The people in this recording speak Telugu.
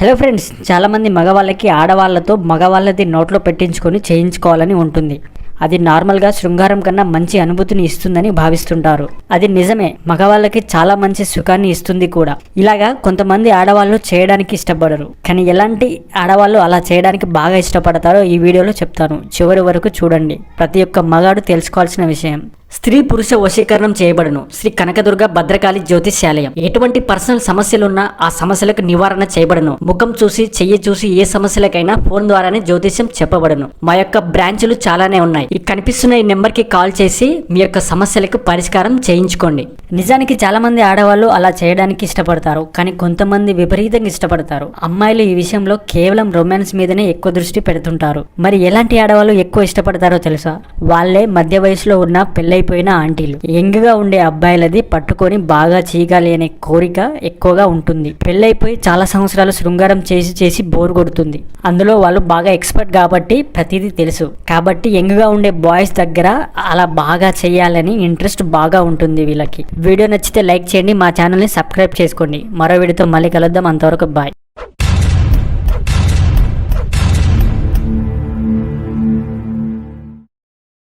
హలో ఫ్రెండ్స్, చాలామంది మగవాళ్ళకి ఆడవాళ్ళతో మగవాళ్ళది నోట్లో పెట్టించుకొని చేయించుకోవాలని ఉంటుంది. అది నార్మల్గా శృంగారం కన్నా మంచి అనుభూతిని ఇస్తుందని భావిస్తుంటారు. అది నిజమే, మగవాళ్ళకి చాలా మంచి సుఖాన్ని ఇస్తుంది కూడా. ఇలాగా కొంతమంది ఆడవాళ్ళు చేయడానికి ఇష్టపడరు, కానీ ఎలాంటి ఆడవాళ్ళు అలా చేయడానికి బాగా ఇష్టపడతారో ఈ వీడియోలో చెప్తాను. చివరి వరకు చూడండి. ప్రతి ఒక్క మగాడు తెలుసుకోవాల్సిన విషయం. స్త్రీ పురుష వశీకరణం చేయబడును. శ్రీ కనకదుర్గ భద్రకాళి జ్యోతిష్యాలయం. ఎటువంటి పర్సనల్ సమస్యలున్నా ఆ సమస్యలకు నివారణ చేయబడును. ముఖం చూసి చెయ్యి చూసి ఏ సమస్యలకైనా ఫోన్ ద్వారానే జ్యోతిష్యం చెప్పబడును. మా యొక్క బ్రాంచులు చాలానే ఉన్నాయి. ఈ కనిపిస్తున్న ఈ నెంబర్ కి కాల్ చేసి మీ యొక్క సమస్యలకు పరిష్కారం చేయించుకోండి. నిజానికి చాలా మంది ఆడవాళ్ళు అలా చేయడానికి ఇష్టపడతారు, కానీ కొంతమంది విపరీతంగా ఇష్టపడతారు. అమ్మాయిలు ఈ విషయంలో కేవలం రొమాన్స్ మీదనే ఎక్కువ దృష్టి పెడుతుంటారు. మరి ఎలాంటి ఆడవాళ్ళు ఎక్కువ ఇష్టపడతారో తెలుసా? వాళ్ళే మధ్య వయసులో ఉన్న పెళ్ళైపోయిన ఆంటీలు. యంగ్గా ఉండే అబ్బాయిలది పట్టుకొని బాగా చీగాలి అనే కోరిక ఎక్కువగా ఉంటుంది. పెళ్ళైపోయి చాలా సంవత్సరాలు శృంగారం చేసి బోర్ కొడుతుంది. అందులో వాళ్ళు బాగా ఎక్స్పర్ట్ కాబట్టి ప్రతిదీ తెలుసు. కాబట్టి యంగ్గా ఉండే బాయ్స్ దగ్గర అలా బాగా చేయాలని ఇంట్రెస్ట్ బాగా ఉంటుంది వీళ్ళకి. వీడియో నచ్చితే లైక్ చేయండి, మా ఛానల్ని సబ్స్క్రైబ్ చేసుకోండి. మరో వీడియోతో మళ్ళీ కలుద్దాం. అంతవరకు బాయ్.